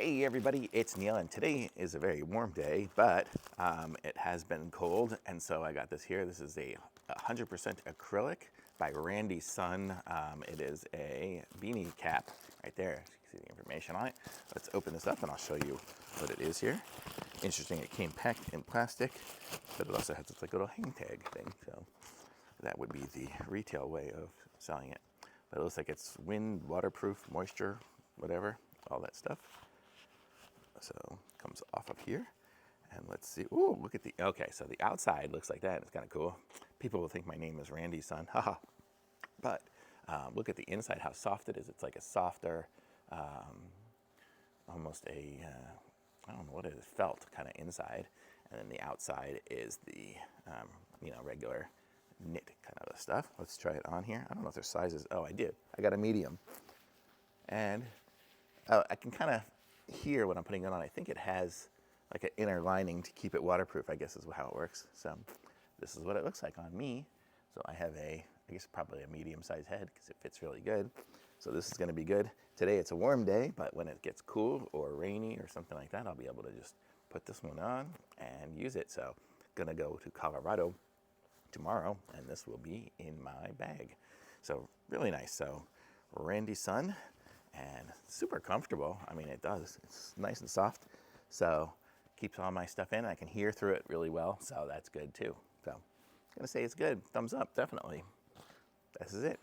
Hey everybody, it's Neil, and today is a very warm day, but it has been cold, and so I got this here. This is a 100% acrylic by Randy Sun. It is a beanie cap right there. You can see the information on it. Let's open this up and I'll show you what it is here. Interesting, it came packed in plastic, but it also has this like little hang tag thing, so that would be the retail way of selling it. But it looks like it's wind, waterproof, moisture, whatever, all that stuff. So it comes off of here, and let's see. Ooh, look at the, okay, so the outside looks like that. It's kind of cool. People will think my name is Randy Sun, haha. But look at the inside, how soft it is. It's like a softer, almost a, I don't know what it is, felt kind of inside. And then the outside is the, regular knit kind of stuff. Let's try it on here. I don't know if there's sizes. Oh, I did. I got a medium. And I can kind of hear when I'm putting it on. I think it has like an inner lining to keep it waterproof, I guess is how it works. So this is what it looks like on me. So I have I guess probably a medium-sized head because it fits really good. So this is going to be good. Today it's a warm day, but when it gets cool or rainy or something like that, I'll be able to just put this one on and use it. So I'm going to go to Colorado tomorrow, and this will be in my bag. So really nice. So Randy Sun, and super comfortable. I mean, it does. It's nice and soft, so keeps all my stuff in. I can hear through it really well, so that's good too. So I'm gonna say it's good. Thumbs up, definitely. This is it.